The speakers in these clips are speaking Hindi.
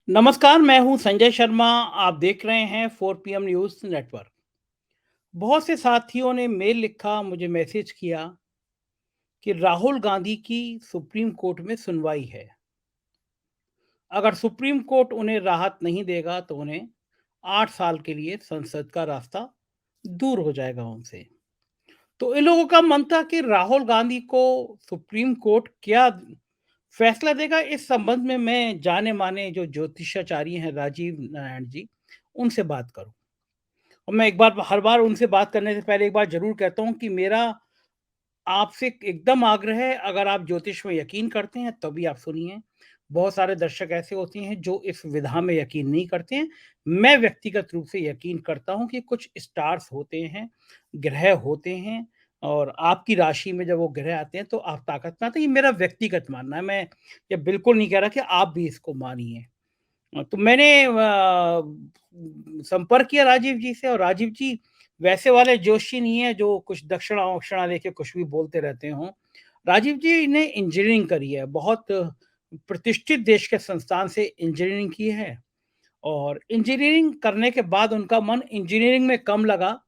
नमस्कार, मैं हूं संजय शर्मा। आप देख रहे हैं 4 PM न्यूज़ नेटवर्क। बहुत से साथियों ने मेल लिखा, मुझे मैसेज किया कि राहुल गांधी की सुप्रीम कोर्ट में सुनवाई है। अगर सुप्रीम कोर्ट उन्हें राहत नहीं देगा तो उन्हें 8 साल के लिए संसद का रास्ता दूर हो जाएगा उनसे। तो इन लोगों का मन था कि राहुल गांधी को सुप्रीम कोर्ट क्या फैसला देगा। इस संबंध में मैं जाने माने जो ज्योतिषाचार्य हैं राजीव नारायण जी, उनसे बात करूं। और मैं एक बार हर बार उनसे बात करने से पहले एक बार ज़रूर कहता हूँ कि मेरा आपसे एकदम आग्रह है, अगर आप ज्योतिष में यकीन करते हैं तभी आप सुनिए। बहुत सारे दर्शक ऐसे होते हैं जो इस विधा में यकीन नहीं करते हैं। मैं व्यक्तिगत रूप से यकीन करता हूँ कि कुछ स्टार्स होते हैं, ग्रह होते हैं और आपकी राशि में जब वो ग्रह आते हैं तो आप ताकत में आते हैं। ये मेरा व्यक्तिगत मानना है। मैं ये बिल्कुल नहीं कह रहा कि आप भी इसको मानिए। तो मैंने संपर्क किया राजीव जी से और राजीव जी वैसे वाले जोशी नहीं है जो कुछ दक्षिणा-वक्षिणा लेके कुछ भी बोलते रहते हों। राजीव जी ने इंजीनियरिंग करी है, बहुत प्रतिष्ठित देश के संस्थान से इंजीनियरिंग की है और इंजीनियरिंग करने के बाद उनका मन इंजीनियरिंग में कम लगा,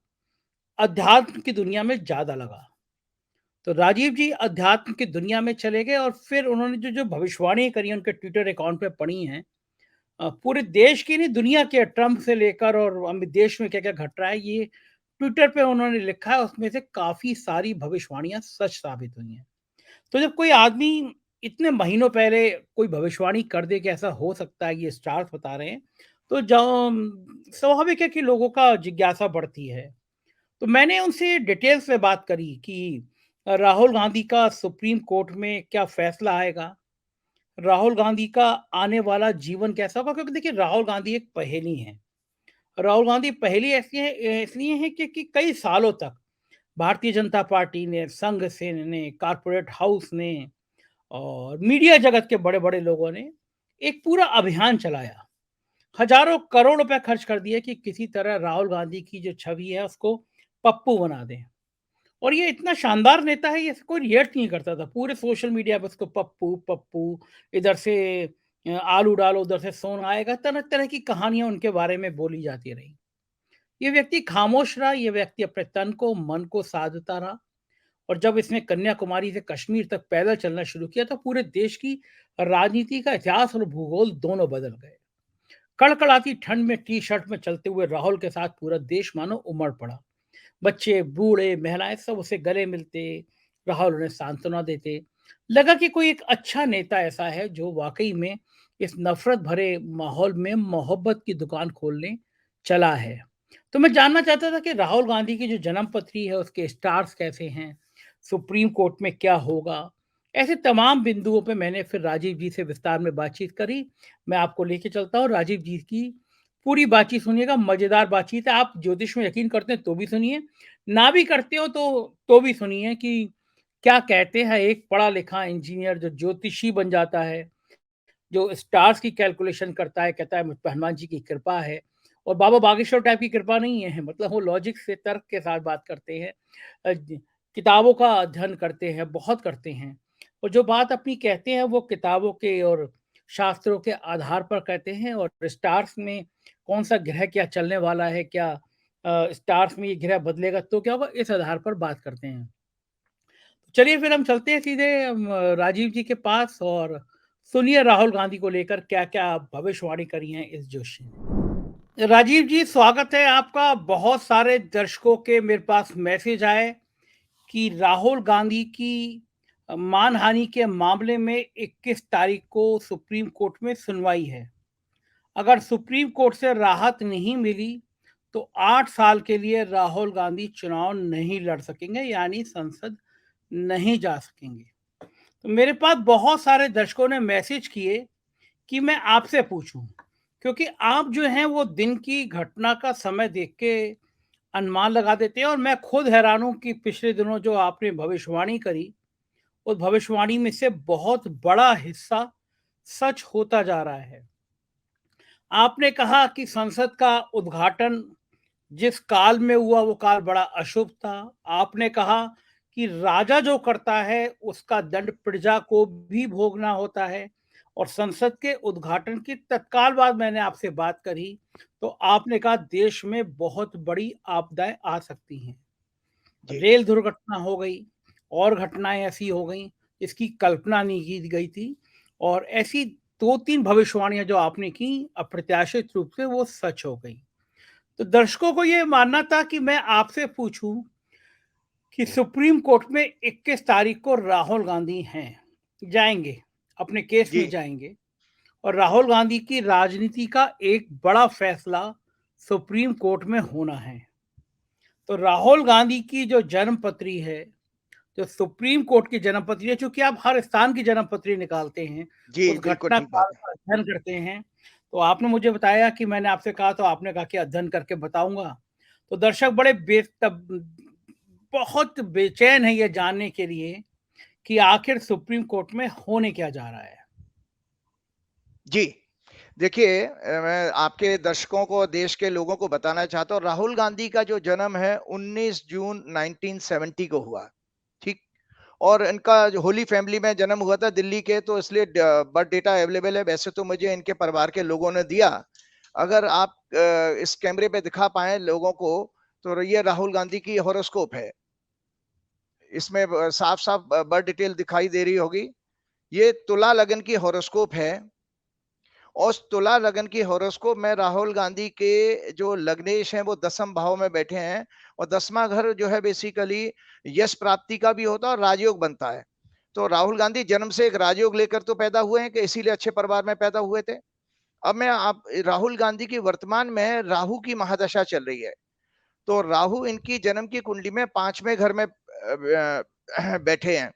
अध्यात्म की दुनिया में ज़्यादा लगा। तो राजीव जी अध्यात्म की दुनिया में चले गए और फिर उन्होंने जो-जो भविष्यवाणी करी है उनके ट्विटर अकाउंट पे पढ़ी हैं। पूरे देश की नहीं दुनिया के ट्रम्प से लेकर और हम देश में क्या-क्या घट रहा है ये ट्विटर पे उन्होंने लिखा है, उसमें से काफ़ी सारी भविष्यवाणियाँ सच साबित हुई हैं। तो जब कोई आदमी इतने महीनों पहले कोई भविष्यवाणी कर दे कि ऐसा हो सकता है, ये स्टार्स बता रहे हैं, तो स्वाभाविक है कि लोगों का जिज्ञासा बढ़ती है। तो मैंने उनसे डिटेल्स में बात करी कि राहुल गांधी का सुप्रीम कोर्ट में क्या फैसला आएगा? राहुल गांधी का आने वाला जीवन कैसा होगा? क्योंकि देखिए राहुल गांधी एक पहेली हैं। राहुल गांधी पहेली ऐसी है इसलिए है कि कई सालों तक भारतीय जनता पार्टी ने, संघ सेन ने, कॉर्पोरेट हाउस ने और मीडिया जगत के बड़े-बड़े लोगों ने एक पूरा अभियान चलाया। हज़ारों करोड़ रुपए खर्च कर दिए कि किसी तरह राहुल गांधी की जो छवि है उसको पप्पू बना दें। और ये इतना शानदार नेता है, ये कोई रिएक्ट नहीं करता था। पूरे सोशल मीडिया पे उसको पप्पू, पप्पू, इधर से आलू डालो, उधर से सोना आएगा, तरह-तरह की कहानियाँ उनके बारे में बोली जाती रहीं। ये व्यक्ति खामोश रहा, ये व्यक्ति अपने तन को, मन को साधता रहा और जब इसने कन्याकुमारी से कश्मीर तक पैदल चलना शुरू किया, तो पूरे देश की राजनीति का इतिहास और भूगोल दोनों बदल गए। कड़कड़ाती ठंड में टी-शर्ट में चलते हुए राहुल के साथ पूरा देश मानो उमड़ पड़ा। बच्चे, बूढ़े, महिलाएँ सब उसे गले मिलते, राहुल उन्हें सांत्वना देते। लगा कि कोई एक अच्छा नेता ऐसा है जो वाक़ई में इस नफ़रत भरे माहौल में मोहब्बत की दुकान खोलने चला है। तो मैं जानना चाहता था कि राहुल गांधी की जो जन्म पत्री है उसके स्टार्स कैसे हैं? सुप्रीम कोर्ट में क्या होगा? ऐसे तमाम बिंदुओं पे मैंने फिर राजीव जी से विस्तार में बातचीत करी। मैं आपको लेके चलता हूँ राजीव जी की पूरी बातचीत सुनिएगा, मज़ेदार बातचीत है। आप ज्योतिष में यकीन करते हैं तो भी सुनिए, ना भी करते हो तो भी सुनिए कि क्या कहते हैं एक पढ़ा-लिखा इंजीनियर जो ज्योतिषी बन जाता है, जो स्टार्स की कैलकुलेशन करता है, कहता है मुझ पे हनुमान जी की कृपा है और बाबा बागेश्वर टाइप की कृपा नहीं है, मतलब वो लॉजिक से तर्क के साथ बात करते हैं। अ, ज किताबों का अध्ययन करते हैं, बहुत करते हैं और जो बात अपनी कहते हैं वो किताबों के और शास्त्रों के आधार पर कहते हैं और स्टार्स में कौन-सा ग्रह क्या चलने वाला है, क्या स्टार्स में ये ग्रह बदलेगा तो क्या होगा, इस आधार पर बात करते हैं। चलिए फिर हम चलते हैं सीधे राजीव जी के पास और सुनिए राहुल गांधी को लेकर क्या-क्या भविष्यवाणी करी हैं इस जोशी ने। राजीव जी स्वागत है आपका। बहुत सारे दर्शकों के मेरे पास मैसेज आए कि राहुल गांधी की मानहानि के मामले में 21 तारीख को सुप्रीम कोर्ट में सुनवाई है। अगर सुप्रीम कोर्ट से राहत नहीं मिली तो 8 साल के लिए राहुल गांधी चुनाव नहीं लड़ सकेंगे, यानी संसद नहीं जा सकेंगे। तो मेरे पास बहुत सारे दर्शकों ने मैसेज किए कि मैं आपसे पूछूं, क्योंकि आप जो हैं वो दिन की घटना का समय देख के अनुमान लगा देते हैं और मैं खुद हैरान हूं कि पिछले दिनों जो आपने भविष्यवाणी करी, उस भविष्यवाणी में से बहुत बड़ा हिस्सा सच होता जा रहा है। आपने कहा कि संसद का उद्घाटन जिस काल में हुआ वो काल बड़ा अशुभ था। आपने कहा कि राजा जो करता है उसका दंड प्रजा को भी भोगना होता है और संसद के उद्घाटन की तत्काल बाद मैंने आपसे बात करी, तो आपने कहा देश में बहुत बड़ी आपदाएँ आ सकती हैं। जी रेल दुर्घटना हो गई और घटनाएँ ऐसी हो गईं, जिसकी कल्पना नहीं की गई थी और ऐसी 2-3 भविष्यवाणियाँ जो आपने की, अप्रत्याशित रूप से वो सच हो गई। तो दर्शकों को ये मानना था कि मैं आपसे पूछूं कि सुप्रीम कोर्ट में 21 तारीख को राहुल गांधी हैं, जाएंगे, अपने केस जी में जाएंगे और राहुल गांधी की राजनीति का एक बड़ा फैसला सुप्रीम कोर्ट में होना है। तो राहुल गांधी की जो जन्मपत्री है, जो सुप्रीम कोर्ट की जन्मपत्री है, चूंकि आप हर स्थान की जन्मपत्री निकालते हैं, जी, उस बिल्कुल घटना ठीक बात काल है। का अध्ययन करते हैं, तो आपने मुझे बताया कि मैंने आपसे कहा तो आपने कहा कि अध्ययन करके बताऊंगा। तो दर्शक बड़े बहुत बेचैन है ये जानने के लिए कि आखिर सुप्रीम कोर्ट में होने क्या जा रहा है। जी, देखिए मैं आपके दर्शकों को, देश के लोगों को बताना चाहता हूँ, राहुल गांधी का जो जन्म है 19 जून 1970 को हुआ, ठीक? और इनका जो होली फैमिली में जन्म हुआ था दिल्ली के, तो इसलिए बर्थ डेटा अवेलेबल है। वैसे तो मुझे इनके परिवार के लोगों ने दिया। अगर आप इस कैमरे पे दिखा पाए लोगों को, तो ये राहुल गांधी की हॉरोस्कोप है। इसमें साफ साफ बर्थ डिटेल दिखाई दे रही होगी। ये तुला लगन की हॉरोस्कोप है और तुला लगन की हॉरोस्कोप में राहुल गांधी के जो लग्नेश हैं वो 10th भाव में बैठे हैं और 10वां घर जो है बेसिकली यश प्राप्ति का भी होता है और राजयोग बनता है। तो राहुल गांधी जन्म से एक राजयोग लेकर तो पैदा हुए हैं कि इसीलिए अच्छे परिवार में पैदा हुए थे। अब मैं आप राहुल गांधी की वर्तमान में राहु की महादशा चल रही है। तो राहु इनकी जन्म की कुंडली में 5वें घर में बैठे हैं।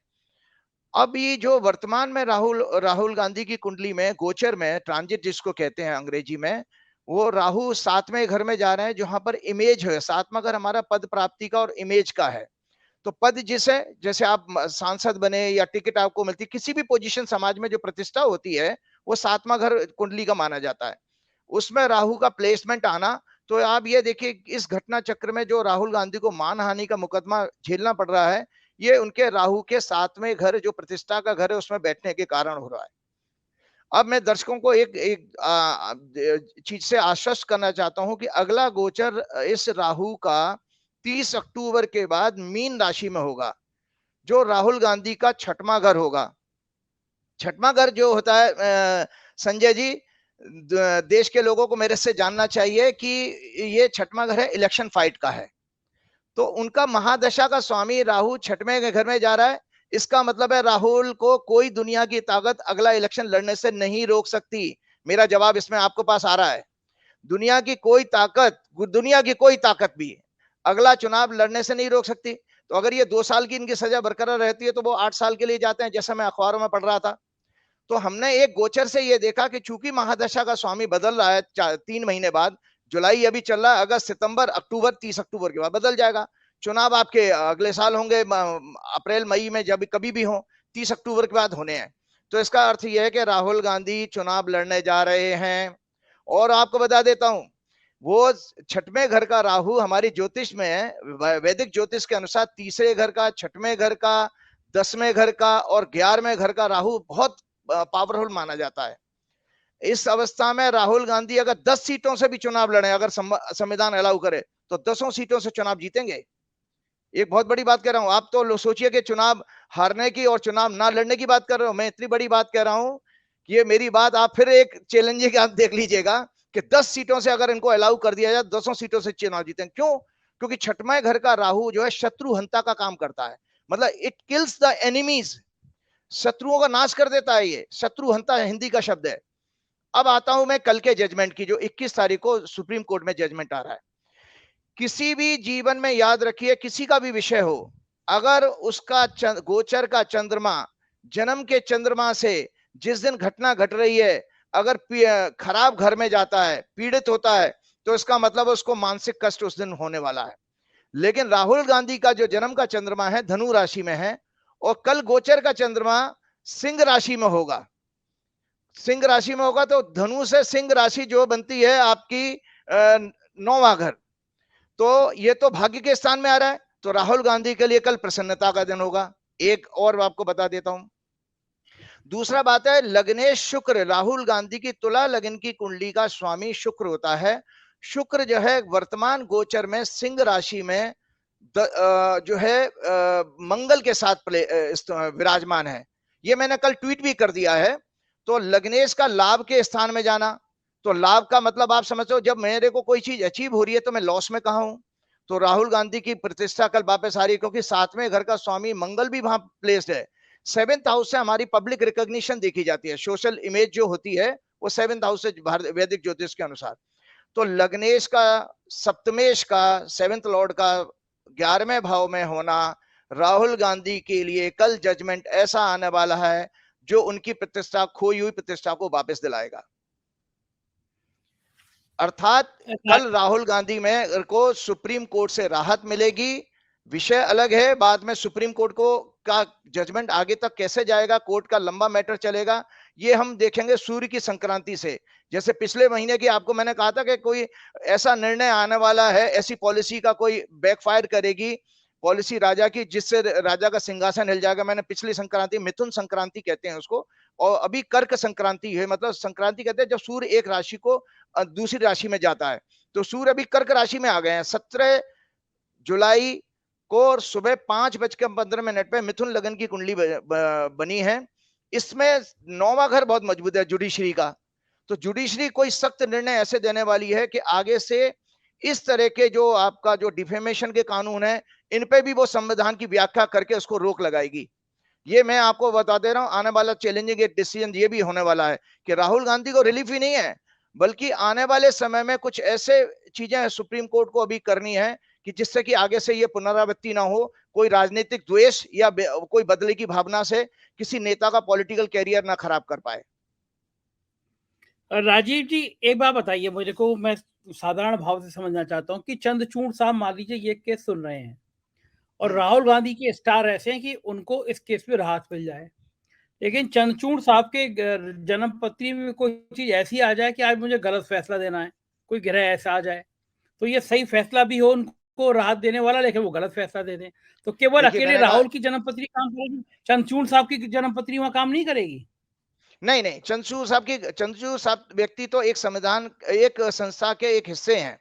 अब ये जो वर्तमान में राहुल राहुल गांधी की कुंडली में गोचर में ट्रांजिट जिसको कहते हैं अंग्रेजी में, वो राहु 7वें घर में जा रहे हैं जहां पर इमेज है। 7वां घर हमारा पद प्राप्ति का और इमेज का है। तो पद जिसे, जैसे आप सांसद बने या टिकट आपको मिलती, किसी भी पोजीशन समाज में जो प्रतिष्ठा होती है, वो 7वां घर कुंडली का माना जाता है। उसमें राहु का प्लेसमेंट आना, तो आप ये देखिए इस घटना चक्र में जो राहुल गांधी को मानहानि का मुकदमा झेलना पड़ रहा है, ये उनके राहु के 7वें घर जो प्रतिष्ठा का घर है उसमें बैठने के कारण हो रहा है। अब मैं दर्शकों को एक एक चीज से आश्वस्त करना चाहता हूं कि अगला गोचर इस राहु का 30 अक्टूबर के बाद मीन राशि में होगा, जो राहुल गांधी का 6वां घर होगा। 6वां घर जो होता है संजय जी, देश के लोगों को मेरे से जानना चाहिए कि ये 6वां घर है, इलेक्शन फाइट का है। तो उनका महादशा का स्वामी राहु 6वें घर में जा रहा है। इसका मतलब है राहुल को कोई दुनिया की ताकत अगला इलेक्शन लड़ने से नहीं रोक सकती। मेरा जवाब इसमें आपको पास आ रहा है। दुनिया की कोई ताकत, दुनिया की कोई ताकत भी अगला चुनाव लड़ने से नहीं रोक सकती। तो अगर ये 2 साल की इनकी सजा बरकरार रहती है तो वो 8 साल के लिए जाते हैं, जैसा मैं अखबारों में पढ़ रहा था। तो हमने एक गोचर से ये देखा कि चूंकि महादशा का स्वामी बदल रहा है 3 महीने बाद, जुलाई अभी चल रहा है, अगस्त सितंबर अक्टूबर, 30 अक्टूबर के बाद बदल जाएगा। चुनाव आपके अगले साल होंगे, अप्रैल मई में, जब कभी भी हो, 30 अक्टूबर के बाद होने हैं। तो इसका अर्थ यह है कि राहुल गांधी चुनाव लड़ने जा रहे हैं। और आपको बता देता हूं, वो 6वें घर का राहु हमारी ज्योतिष में, वैदिक ज्योतिष के अनुसार 3रे घर का, 6वें घर का, 10वें घर का और 11वें घर का राहु बहुत पावरफुल माना जाता है। इस अवस्था में राहुल गांधी अगर 10 सीटों से भी चुनाव लड़े, अगर संविधान अलाउ करे, तो 10 सीटों से चुनाव जीतेंगे। एक बहुत बड़ी बात कह रहा हूं। आप तो सोचिए कि चुनाव हारने की और चुनाव ना लड़ने की बात कर रहे हो, मैं इतनी बड़ी बात कह रहा हूं कि ये मेरी बात आप फिर एक चैलेंजिंग आप देख लीजिएगा कि 10 सीटों से अगर इनको अलाउ कर दिया जाए, 10 सीटों से चुनाव जीतेंगे। क्यों? क्योंकि 6वें घर का राहु जो है शत्रुहंता का काम करता है। मतलब इट किल्स द एनिमीज, शत्रुओं का नाश कर देता है। ये शत्रुहंता हिंदी का शब्द है। अब आता हूं मैं कल के जजमेंट की, जो 21 तारीख को सुप्रीम कोर्ट में जजमेंट आ रहा है। किसी भी जीवन में याद रखिए, किसी का भी विषय हो, अगर उसका गोचर का चंद्रमा जन्म के चंद्रमा से जिस दिन घटना घट रही है, अगर खराब घर में जाता है, पीड़ित होता है, तो इसका मतलब उसको मानसिक कष्ट उस दिन होने वाला है। लेकिन राहुल गांधी का जो जन्म का चंद्रमा है धनु राशि में है और कल गोचर का चंद्रमा सिंह राशि में होगा। सिंह राशि में होगा तो धनु से सिंह राशि जो बनती है आपकी 9वां घर, तो ये तो भाग्य के स्थान में आ रहा है। तो राहुल गांधी के लिए कल प्रसन्नता का दिन होगा। एक और आपको बता देता हूं, दूसरा बात है लग्नेश शुक्र, राहुल गांधी की तुला लग्न की कुंडली का स्वामी शुक्र होता है। शुक्र जो है वर्तमान गोचर में सिंह राशि में जो है मंगल के साथ विराजमान है। ये मैंने कल ट्वीट भी कर दिया है। तो लग्नेश का लाभ के स्थान में जाना, तो लाभ का मतलब आप समझते हो, जब मेरे को कोई चीज अचीव हो रही है तो मैं लॉस में कहा हूं। तो राहुल गांधी की प्रतिष्ठा कल वापस आ रही है, क्योंकि सातवें घर का स्वामी मंगल भी वहां प्लेस्ड है। सेवेंथ हाउस से हमारी पब्लिक रिकॉग्निशन देखी जाती है, सोशल इमेज जो होती है वो सेवेंथ हाउस से वैदिक ज्योतिष के अनुसार। तो लग्नेश का, सप्तमेश का, सेवेंथ लॉर्ड का 11वें भाव में होना राहुल गांधी के लिए कल जजमेंट ऐसा आने वाला है जो उनकी प्रतिष्ठा, खोई हुई प्रतिष्ठा को वापस दिलाएगा। अर्थात कल राहुल गांधी में को सुप्रीम कोर्ट से राहत मिलेगी। विषय अलग है, बाद में सुप्रीम कोर्ट को का जजमेंट आगे तक कैसे जाएगा, कोर्ट का लंबा मैटर चलेगा, ये हम देखेंगे सूर्य की संक्रांति से। जैसे पिछले महीने की आपको मैंने कहा था कि कोई ऐसा निर्णय आने वाला है, ऐसी पॉलिसी का कोई बैकफायर करेगी पॉलिसी राजा की, जिससे राजा का सिंहासन हिल जाएगा। मैंने पिछली संक्रांति, मिथुन संक्रांति कहते हैं उसको, और अभी कर्क संक्रांति है। मतलब संक्रांति कहते हैं जब सूर्य एक राशि को दूसरी राशि में जाता है। तो सूर्य अभी कर्क राशि में आ गए हैं। 17 जुलाई को सुबह 5:15 पे मिथुन लगन की कुंडली बनी है। इसमें 9वां घर बहुत मजबूत है जुडिशरी का। तो जुडिशरी कोई सख्त निर्णय ऐसे देने वाली है कि आगे से इस तरह के जो आपका जो डिफेमेशन के कानून है, इन पे भी वो संविधान की व्याख्या करके उसको रोक लगाएगी। ये मैं आपको बता दे रहा हूं, आने वाला चैलेंजिंग एक डिसीजन ये भी होने वाला है कि राहुल गांधी को रिलीफ ही नहीं है, बल्कि आने वाले समय में कुछ ऐसे चीजें सुप्रीम कोर्ट को अभी करनी है कि जिससे कि आगे से ये पुनरावृत्ति ना हो, कोई राजनीतिक द्वेष या कोई बदले की भावना से किसी नेता का पॉलिटिकल कैरियर ना खराब कर पाए। राजीव जी, एक बात बताइए मुझे को, मैं साधारण भाव से समझना चाहता हूँ कि चंद्रचूड़ साहब मान लीजिए ये केस सुन रहे हैं और राहुल गांधी के स्टार ऐसे हैं कि उनको इस केस में राहत मिल जाए, लेकिन चंद्रचूड़ साहब के जन्म पत्री में कोई चीज ऐसी आ जाए कि आज मुझे गलत फैसला देना है, कोई ग्रह ऐसा आ जाए तो ये सही फैसला भी हो उनको राहत देने वाला, लेकिन वो गलत फैसला दे दें, तो केवल अकेले राहुल की जन्म पत्री काम करेगी, चंद्रचूड़ साहब की जन्म पत्री वहां काम नहीं करेगी? नहीं नहीं, चंद्रचूड़ साहब व्यक्ति तो एक संविधान, एक संस्था के एक हिस्से हैं,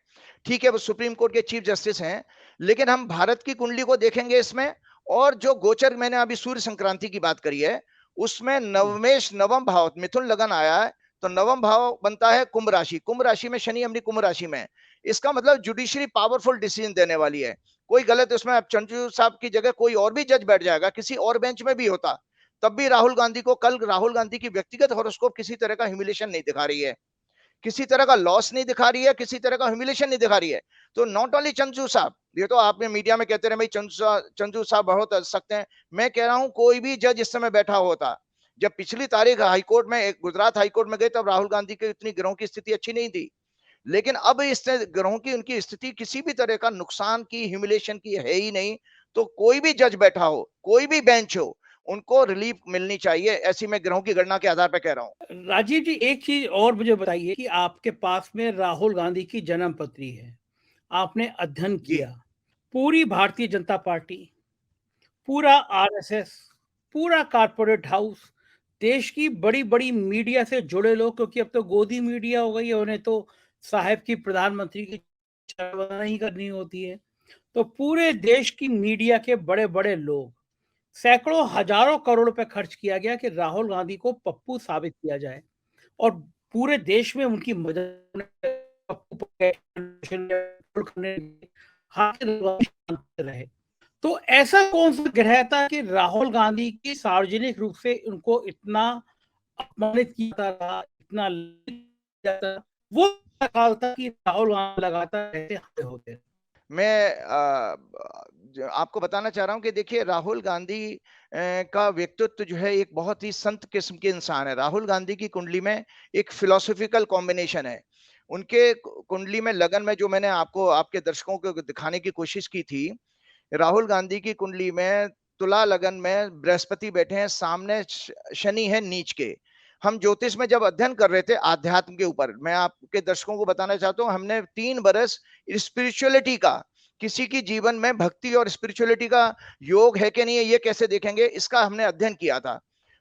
ठीक है, वो सुप्रीम कोर्ट के चीफ जस्टिस हैं, लेकिन हम भारत की कुंडली को देखेंगे इसमें। और जो गोचर मैंने अभी सूर्य संक्रांति की बात करी है, उसमें नवमेश नवम भाव मिथुन लगन आया है, तो नवम भाव बनता है कुंभ राशि। कुंभ राशि में शनि अपनी कुंभ राशि में, इसका मतलब जुडिशरी पावरफुल डिसीजन देने वाली है। कोई गलत उसमें, अब चंद्रचूड़ साहब की जगह कोई और भी जज बैठ जाएगा, किसी और बेंच में भी होता, तब भी राहुल गांधी को, कल राहुल गांधी की व्यक्तिगत हॉरोस्कोप किसी तरह का ह्यूमिलेशन नहीं दिखा रही है, किसी तरह का लॉस नहीं दिखा रही है, किसी तरह का ह्यूमिलेशन नहीं दिखा रही है। तो नॉट ओनली चंद्रचूड़ साहब, ये तो आपने मीडिया में कहते रहे भाई चंद्रचूड़ साहब बहुत सख्त हैं, मैं कह रहा हूं कोई भी जज इस समय बैठा होता, जब पिछली तारीख हाईकोर्ट में, गुजरात हाईकोर्ट में गए, तब राहुल गांधी की इतनी ग्रहों की स्थिति अच्छी नहीं थी, लेकिन अब इस ग्रहों की उनकी स्थिति किसी भी तरह का नुकसान की, ह्यूमिलेशन की है ही नहीं। तो कोई भी जज बैठा हो, कोई भी बेंच हो, उनको रिलीफ मिलनी चाहिए, ऐसी मैं ग्रहों की गणना के आधार पर कह रहा हूं। राजीव जी, एक चीज और मुझे बताइए कि आपके पास में राहुल गांधी की जन्म पत्री है, आपने अध्ययन किया, पूरी भारतीय जनता पार्टी, पूरा आरएसएस, पूरा कारपोरेट हाउस, देश की बड़ी बड़ी मीडिया से जुड़े लोग, क्योंकि अब तो गोदी मीडिया हो गई है, उन्हें तो साहब की प्रधानमंत्री की नहीं करनी होती है, तो पूरे देश की मीडिया के बड़े बड़े लोग, सैकड़ों हजारों करोड़ रुपए खर्च किया गया कि राहुल गांधी को पप्पू साबित किया जाए, और पूरे देश में उनकी मदद रहे। तो ऐसा कौन सा ग्रह था कि राहुल गांधी की सार्वजनिक रूप से उनको इतना अपमानित किया था, इतना वो काल था कि राहुल गांधी लगातार ऐसे होते? मैं आपको बताना चाह रहा हूं कि देखिए, राहुल गांधी का व्यक्तित्व जो है एक बहुत ही संत किस्म के इंसान है। राहुल गांधी की कुंडली में एक फिलोसॉफिकल कॉम्बिनेशन है। उनके कुंडली में लगन में, जो मैंने आपको, आपके दर्शकों को दिखाने की कोशिश की थी, राहुल गांधी की कुंडली में तुला लगन में बृहस्पति बैठे हैं, सामने शनि है नीच के। हम ज्योतिष में जब अध्ययन कर रहे थे आध्यात्म के ऊपर, मैं आपके दर्शकों को बताना चाहता हूं, हमने 3 बरस स्पिरिचुअलिटी का, किसी की जीवन में भक्ति और स्पिरिचुअलिटी का योग है कि नहीं है, ये कैसे देखेंगे, इसका हमने अध्ययन किया था।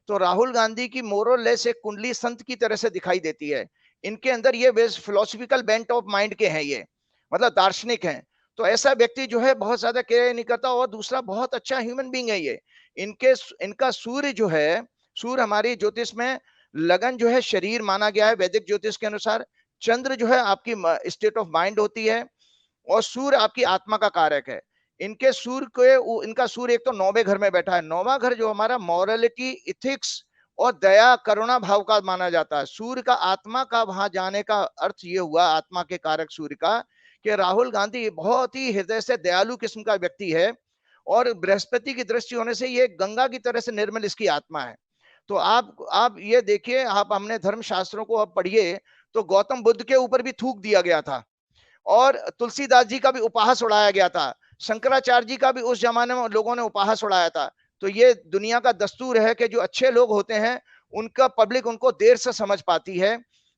तो राहुल गांधी की मोरलेस एक कुंडली संत की तरह से दिखाई देती है। इनके अंदर ये फिलोसफिकल बेंट ऑफ माइंड के हैं, ये मतलब दार्शनिक हैं। तो ऐसा व्यक्ति जो है बहुत ज्यादा केयर नहीं करता, और दूसरा बहुत अच्छा ह्यूमन बींग है ये। इनका सूर्य जो है, सूर्य हमारी ज्योतिष में लगन जो है शरीर माना गया है वैदिक ज्योतिष के अनुसार। चंद्र जो है आपकी स्टेट ऑफ माइंड होती है, और सूर्य आपकी आत्मा का कारक है। इनका सूर्य एक तो 9वें घर में बैठा है। 9वां घर जो हमारा मॉरलिटी, इथिक्स और दया करुणा भाव का माना जाता है। सूर्य का आत्मा का वहां जाने का अर्थ ये हुआ, आत्मा के कारक सूर्य का, कि राहुल गांधी बहुत ही हृदय से दयालु किस्म का व्यक्ति है, और बृहस्पति की दृष्टि होने से ये गंगा की तरह से निर्मल इसकी आत्मा है। तो आप ये देखिए, आप हमने धर्म शास्त्रों को अब पढ़िए, तो गौतम बुद्ध के ऊपर भी थूक दिया गया था, और तुलसीदास जी का भी उपहास उड़ाया गया था, शंकराचार्य जी का भी उस जमाने में लोगों ने उपहास उड़ाया था। तो ये दुनिया का दस्तूर है कि जो अच्छे लोग होते हैं उनका पब्लिक उनको देर से समझ पाती है,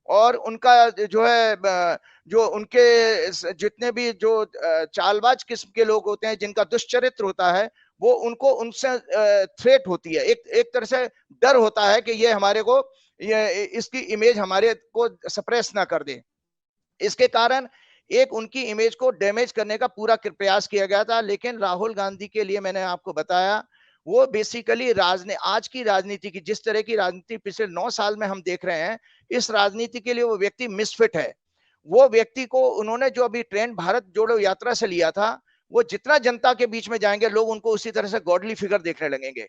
और उनका जो है जो उनके जितने भी जो चालबाज किस्म के लोग होते हैं, जिनका दुष्चरित्र होता है, वो उनको उनसे थ्रेट होती है, एक तरह से डर होता है कि ये हमारे को, ये इसकी इमेज हमारे को सप्रेस ना कर दे। इसके कारण एक उनकी इमेज को डैमेज करने का पूरा प्रयास किया गया था। लेकिन राहुल गांधी के लिए मैंने आपको बताया, वो बेसिकली आज की राजनीति की, जिस तरह की राजनीति पिछले 9 साल में हम देख रहे हैं, इस राजनीति के लिए वो व्यक्ति मिसफिट है। वो व्यक्ति को उन्होंने जो अभी ट्रेंड भारत जोड़ो यात्रा से लिया था, वो जितना जनता के बीच में जाएंगे लोग उनको उसी तरह से गॉडली फिगर देखने लगेंगे।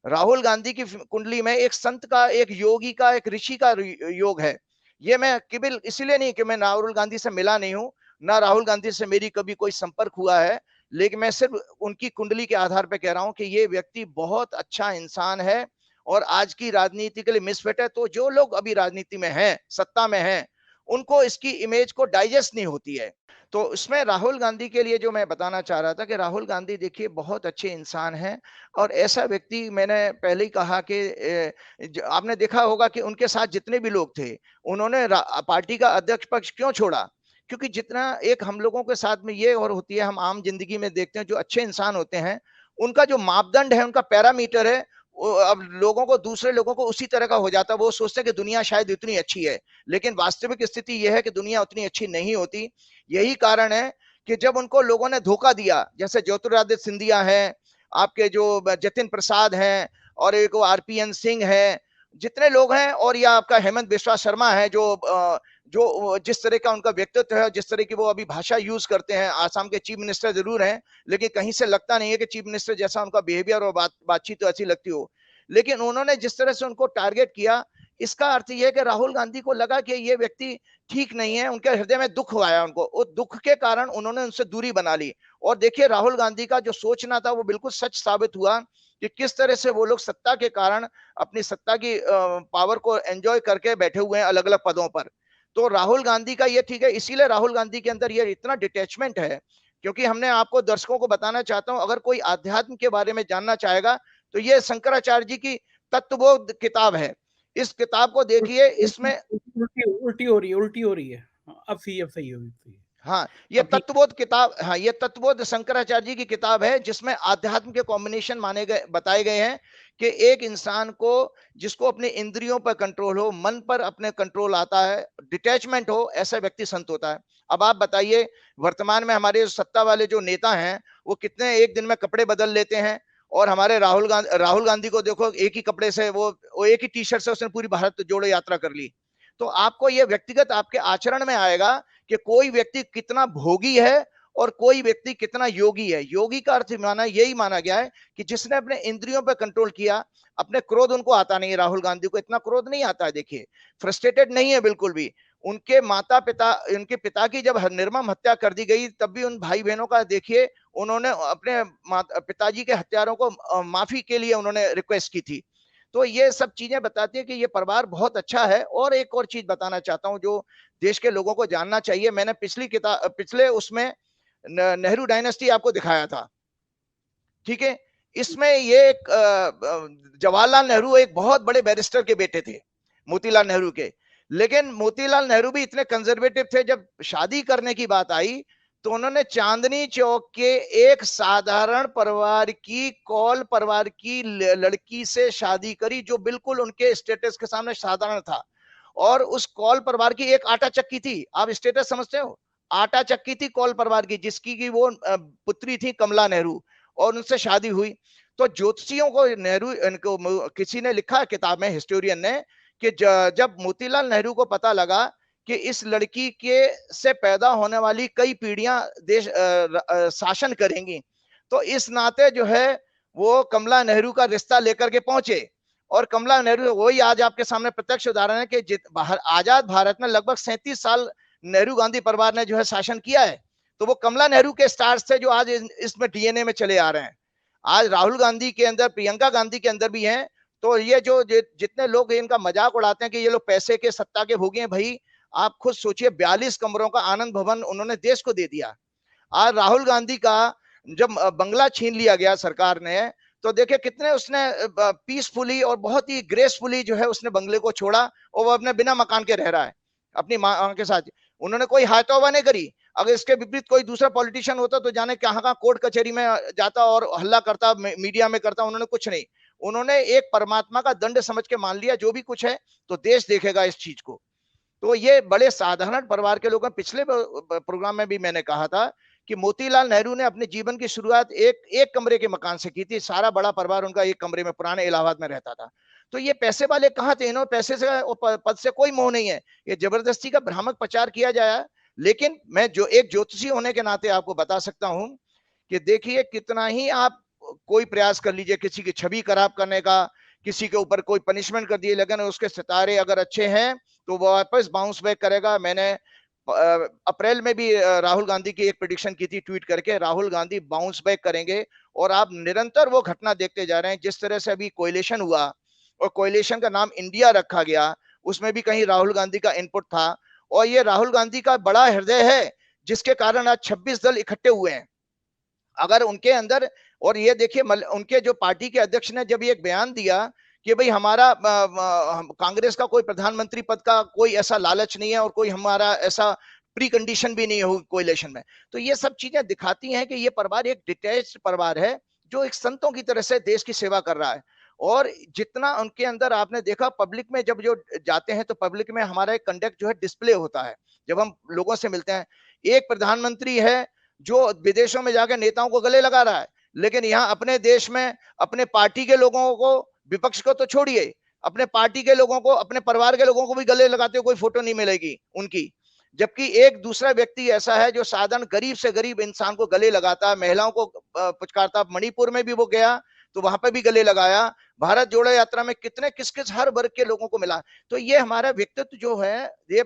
राहुल गांधी की कुंडली में एक संत का, एक योगी का, एक ऋषि का योग है। ये मैं केवल इसलिए नहीं कि मैं राहुल गांधी से मिला नहीं हूं, ना राहुल गांधी से मेरी कभी कोई संपर्क हुआ है, लेकिन मैं सिर्फ उनकी कुंडली के आधार पर कह रहा हूं कि ये व्यक्ति बहुत अच्छा इंसान है, और आज की राजनीति के लिए मिसफिट है। तो जो लोग अभी राजनीति में हैं, सत्ता में हैं, उनको इसकी इमेज को डाइजेस्ट नहीं होती है। तो इसमें राहुल गांधी के लिए जो मैं बताना चाह रहा था कि राहुल गांधी देखिए बहुत अच्छे इंसान हैं, और ऐसा व्यक्ति, मैंने पहले ही कहा कि आपने देखा होगा कि उनके साथ जितने भी लोग थे, उन्होंने पार्टी का अध्यक्ष पक्ष क्यों छोड़ा? क्योंकि जितना एक हम लोगों के साथ में ये और होती है, हम आम जिंदगी में देखते हैं जो अच्छे इंसान होते हैं, उनका जो मापदंड है, उनका पैरामीटर है, अब लोगों को, दूसरे लोगों को उसी तरह का हो जाता है। वो सोचते हैं कि दुनिया शायद इतनी अच्छी है, लेकिन वास्तविक स्थिति यह है कि दुनिया उतनी अच्छी नहीं होती। यही कारण है कि जब उनको लोगों ने धोखा दिया, जैसे ज्योतिरादित्य सिंधिया हैं, आपके जो जतिन प्रसाद हैं, और एक आरपीएन सिंह है, जितने लोग हैं, और या आपका हेमंत बिश्वा शर्मा है, जो जिस तरह का उनका व्यक्तित्व है, जिस तरह की वो अभी भाषा यूज करते हैं, आसाम के चीफ मिनिस्टर जरूर हैं, लेकिन कहीं से लगता नहीं है कि चीफ मिनिस्टर जैसा उनका बिहेवियर और बातचीत तो ऐसी लगती हो। लेकिन उन्होंने जिस तरह से उनको टारगेट किया, इसका अर्थ यह है कि राहुल गांधी को लगा कि ये व्यक्ति ठीक नहीं है, उनके हृदय में दुख आया उनको, उस दुख के कारण उन्होंने उनसे दूरी बना ली। और देखिए राहुल गांधी का जो सोचना था वो बिल्कुल सच साबित हुआ, कि किस तरह से वो लोग सत्ता के कारण अपनी सत्ता की पावर को एंजॉय करके बैठे हुए हैं अलग अलग पदों पर। तो राहुल गांधी का ये ठीक है, इसीलिए राहुल गांधी के अंदर ये इतना डिटैचमेंट है, क्योंकि हमने आपको, दर्शकों को बताना चाहता हूं, अगर कोई आध्यात्म के बारे में जानना चाहेगा तो ये शंकराचार्य जी की तत्वबोध किताब है। इस किताब को देखिए, इसमें उल्टी हो रही है। अब सही होगी। हाँ, ये तत्वबोध किताब, हाँ, ये तत्वबोध शंकराचार्य जी की किताब है, जिसमें आध्यात्म के कॉम्बिनेशन बताए गए हैं, कि एक इंसान को, जिसको अपने इंद्रियों पर कंट्रोल हो, मन पर अपने कंट्रोल आता है, डिटैचमेंट हो, ऐसा व्यक्ति संत होता है। अब आप बताइए, वर्तमान में हमारे सत्ता वाले जो नेता हैं, वो कितने एक दिन में कपड़े बदल लेते हैं, और हमारे राहुल गांधी को देखो, एक ही कपड़े से, वो एक ही टी शर्ट से उसने पूरी भारत जोड़ो यात्रा कर ली। तो आपको ये व्यक्तिगत आपके आचरण में आएगा कि कोई व्यक्ति कितना भोगी है और कोई व्यक्ति कितना योगी है। योगी का अर्थ यही माना गया है कि जिसने अपने इंद्रियों पर कंट्रोल किया, अपने क्रोध उनको आता नहीं है। राहुल गांधी को इतना क्रोध नहीं आता है, देखिए फ्रस्ट्रेटेड नहीं है बिल्कुल भी। उनके उनके पिता की जब निर्मम हत्या कर दी गई, तब भी उन भाई बहनों का देखिए, उन्होंने अपने पिताजी के हत्यारों को माफी के लिए उन्होंने रिक्वेस्ट की थी। तो ये सब चीजें बताती है कि ये परिवार बहुत अच्छा है। और एक और चीज बताना चाहता हूं जो देश के लोगों को जानना चाहिए, मैंने पिछले उसमें नेहरू डायनेस्टी आपको दिखाया था, ठीक है। इसमें ये जवाहरलाल नेहरू एक बहुत बड़े बैरिस्टर के बेटे थे, मोतीलाल नेहरू के। लेकिन मोतीलाल नेहरू भी इतने कंजर्वेटिव थे, जब शादी करने की बात आई तो उन्होंने चांदनी चौक के एक साधारण परिवार की, कौल परिवार की लड़की से शादी करी, जो बिल्कुल उनके स्टेटस के सामने साधारण था। और उस कौल परिवार की एक आटा चक्की थी, आप स्टेटस समझते हो, आटा चक्की थी कौल परिवार की, जिसकी की वो पुत्री थी कमला नेहरू, और उनसे शादी हुई। तो ज्योतिषियों को नेहरू, इनको किसी ने लिखा किताब में, हिस्टोरियन ने, कि जब मोतीलाल नेहरू को पता लगा कि इस लड़की के से पैदा होने वाली कई पीढ़ियां देश शासन करेंगी, तो इस नाते जो है वो कमला नेहरू का रिश्ता लेकर के पहुंचे। और कमला नेहरू वही आज आपके सामने प्रत्यक्ष उदाहरण है कि आजाद भारत में लगभग 37 साल नेहरू गांधी परिवार ने जो है शासन किया है। तो वो कमला नेहरू के स्टार्स थे जो आज इसमें डीएनए में चले आ रहे हैं। आज राहुल गांधी के अंदर, प्रियंका गांधी के अंदर भी हैं। तो ये जो जितने लोग इनका मजाक उड़ाते हैं कि ये लोग पैसे के, सत्ता के भोगी हैं, भाई आप खुद सोचिए, 42 कमरों का आनंद भवन उन्होंने देश को दे दिया। आज राहुल गांधी का जब बंगला छीन लिया गया सरकार ने, तो देखिए कितने उसने पीसफुली और बहुत ही ग्रेसफुली जो है उसने बंगले को छोड़ा, और वो अपने बिना मकान के रह रहा है अपनी मां के साथ। उन्होंने कोई हाथों नहीं करी। अगर इसके विपरीत कोई दूसरा पॉलिटिशियन होता तो जाने कहां कहां कोर्ट कचहरी में जाता और हल्ला करता, मीडिया में करता। उन्होंने कुछ नहीं, उन्होंने एक परमात्मा का दंड समझ के मान लिया, जो भी कुछ है तो देश देखेगा इस चीज को। तो ये बड़े साधारण परिवार के लोग हैं। पिछले प्रोग्राम में भी मैंने कहा था कि मोतीलाल नेहरू ने अपने जीवन की शुरुआत एक कमरे के मकान से की थी। सारा बड़ा परिवार उनका एक कमरे में पुराने इलाहाबाद में रहता था। तो ये पैसे वाले कहाँ थे? इन्होंने पैसे से, पद से कोई मोह नहीं है। ये जबरदस्ती का भ्रामक प्रचार किया जाए। लेकिन मैं जो एक ज्योतिषी होने के नाते आपको बता सकता हूं कि देखिए, कितना ही आप कोई प्रयास कर लीजिए किसी की छवि खराब करने का, किसी के ऊपर कोई पनिशमेंट कर दिए, लेकिन उसके सितारे अगर अच्छे हैं तो वो वापस बाउंस बैक करेगा। मैंने अप्रैल में भी राहुल गांधी की एक प्रेडिक्शन की थी ट्वीट करके, राहुल गांधी बाउंस बैक करेंगे। और आप निरंतर वो घटना देखते जा रहे हैं। जिस तरह से अभी कोएलिशन हुआ और कोएलिशन का नाम इंडिया रखा गया, उसमें भी कहीं राहुल गांधी का इनपुट था। और ये राहुल गांधी का बड़ा हृदय है, जिसके कारण आज 26 दल इकट्ठे हुए हैं। अगर उनके अंदर, और ये देखिए उनके जो पार्टी के अध्यक्ष ने जब एक बयान दिया कि भाई हमारा कांग्रेस का कोई प्रधानमंत्री पद का कोई ऐसा लालच नहीं है और कोई हमारा ऐसा प्री कंडीशन भी नहीं है कोएलिशन में, तो ये सब चीजें दिखाती हैं कि ये परिवार एक डिटैच्ड परिवार है, जो एक संतों की तरह से देश की सेवा कर रहा है। और जितना उनके अंदर आपने देखा, पब्लिक में जब जो जाते हैं तो पब्लिक में हमारा एक कंडक्ट जो है डिस्प्ले होता है जब हम लोगों से मिलते हैं। एक प्रधानमंत्री है जो विदेशों में जाकर नेताओं को गले लगा रहा है, लेकिन यहाँ अपने देश में अपने पार्टी के लोगों को, विपक्ष को तो छोड़िए, अपने पार्टी के लोगों को, अपने परिवार के लोगों को भी गले लगाते हुए कोई फोटो नहीं मिलेगी उनकी। जबकि एक दूसरा व्यक्ति ऐसा है जो साधारण गरीब से गरीब इंसान को गले लगाता है, महिलाओं को पुचकारता। मणिपुर में भी वो गया तो वहां पे भी गले लगाया। भारत जोड़ो यात्रा में कितने किस किस हर वर्ग के लोगों को मिला। तो ये हमारा व्यक्तित्व जो है, ये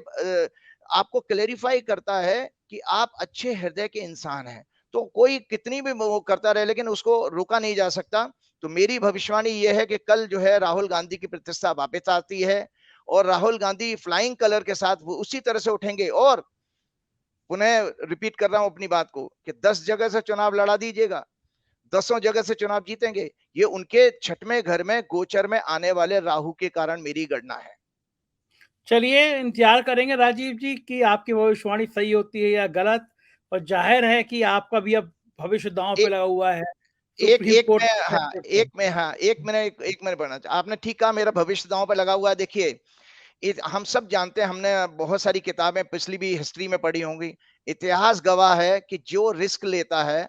आपको क्लेरिफाई करता है कि आप अच्छे हृदय के इंसान हैं। तो कोई कितनी भी वो करता रहे, लेकिन उसको रोका नहीं जा सकता। तो मेरी भविष्यवाणी ये है कि कल जो है राहुल गांधी की प्रतिष्ठा वापस आती है, और राहुल गांधी फ्लाइंग कलर के साथ वो उसी तरह से उठेंगे। और पुनः रिपीट कर रहा हूं अपनी बात को कि 10 जगह से चुनाव लड़ा दीजिएगा, 10 जगह से चुनाव जीतेंगे। ये उनके छठवें घर में गोचर में आने वाले राहु के कारण मेरी गणना है। चलिए इंतजार करेंगे राजीव जी कि आपकी भविष्यवाणी सही होती है या गलत। और जाहिर है कि आपका भी अब भविष्य दांव पे लगा हुआ है सुप्रीम कोर्ट एक मिनट बढ़ना। आपने ठीक कहा, मेरा भविष्य दांव पे लगा हुआ है। देखिए, हम सब जानते हैं, हमने बहुत सारी किताबें पिछली भी हिस्ट्री में पढ़ी होंगी। इतिहास गवाह है कि जो रिस्क लेता है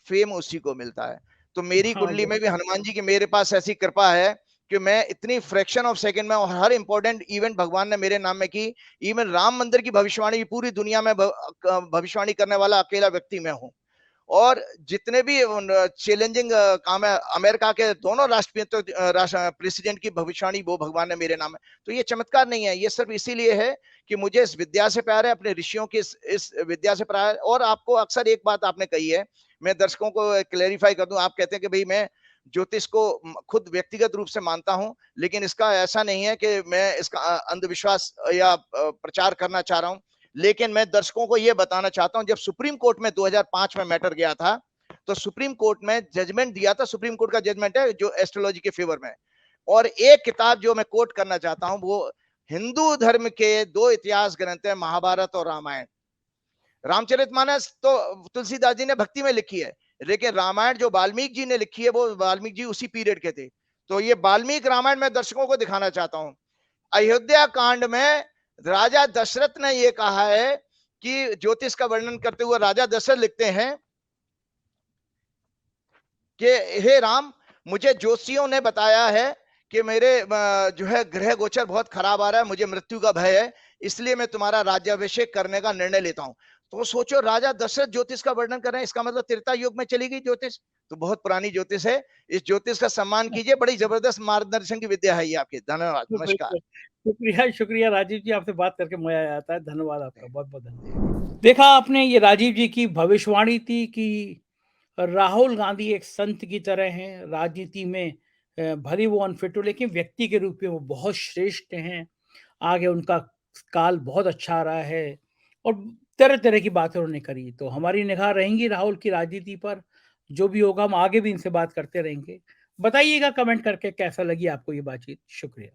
फेम उसी को मिलता है। तो मेरी कुंडली में भी हनुमान जी की मेरे पास ऐसी कृपा है कि मैं इतनी फ्रैक्शन ऑफ सेकंड में, और हर इंपॉर्टेंट इवेंट भगवान ने मेरे नाम में की। इवन राम मंदिर की भविष्यवाणी पूरी दुनिया में भविष्यवाणी करने वाला अकेला व्यक्ति मैं हूं। और जितने भी चैलेंजिंग काम है, अमेरिका के दोनों प्रेसिडेंट की भविष्यवाणी वो भगवान ने मेरे नाम है। तो ये चमत्कार नहीं है, ये सिर्फ इसीलिए है कि मुझे इस विद्या से प्यार है, अपने ऋषियों की इस विद्या से प्यार है। और आपको अक्सर एक बात आपने कही है, मैं दर्शकों को क्लेरिफाई कर दूं। आप कहते हैं कि भाई मैं ज्योतिष को खुद व्यक्तिगत रूप से मानता हूं, लेकिन इसका ऐसा नहीं है कि मैं इसका अंधविश्वास या प्रचार करना चाह रहा हूं। लेकिन मैं दर्शकों को यह बताना चाहता हूं, जब सुप्रीम कोर्ट में 2005 में मैटर गया था, तो सुप्रीम कोर्ट में जजमेंट दिया था। सुप्रीम कोर्ट का जजमेंट है जो एस्ट्रोलॉजी के फेवर में। और एक किताब जो मैं कोट करना चाहता हूं, वो हिंदू धर्म के 2 इतिहास ग्रंथ है, महाभारत और रामायण। रामचरितमानस तो तुलसीदास जी ने भक्ति में लिखी है, लेकिन रामायण जो वाल्मीकि जी ने लिखी है वो वाल्मीकि जी उसी पीरियड के थे। तो ये वाल्मीकि रामायण मैं दर्शकों को दिखाना चाहता हूं। अयोध्या कांड में राजा दशरथ ने ये कहा है कि ज्योतिष का वर्णन करते हुए राजा दशरथ लिखते हैं कि हे राम, मुझे ज्योतिषियों ने बताया है कि मेरे जो है ग्रह गोचर बहुत खराब आ रहा है, मुझे मृत्यु का भय है, इसलिए मैं तुम्हारा राज्याभिषेक करने का निर्णय लेता हूं। तो सोचो, राजा दशरथ ज्योतिष का वर्णन कर रहे हैं, इसका मतलब त्रेता युग में चली गई ज्योतिष, तो बहुत पुरानी ज्योतिष है। इस ज्योतिष का सम्मान कीजिए, बड़ी जबरदस्त मार्गदर्शन की विद्या है ये आपकी। धन्यवाद, नमस्कार। शुक्रिया, शुक्रिया राजीव जी, आपसे बात करके मजा आता है। धन्यवाद आपका, बहुत बहुत धन्यवाद। देखा आपने, ये राजीव जी की भविष्यवाणी थी कि राहुल गांधी एक संत की तरह हैं, राजनीति में भले वो अनफिट हो लेकिन व्यक्ति के रूप में वो बहुत श्रेष्ठ हैं। आगे उनका काल बहुत अच्छा आ रहा है और तरह तरह की बातें उन्होंने करी। तो हमारी निगाह रहेंगी राहुल की राजनीति पर, जो भी होगा हम आगे भी इनसे बात करते रहेंगे। बताइएगा कमेंट करके कैसा लगी आपको ये बातचीत। शुक्रिया।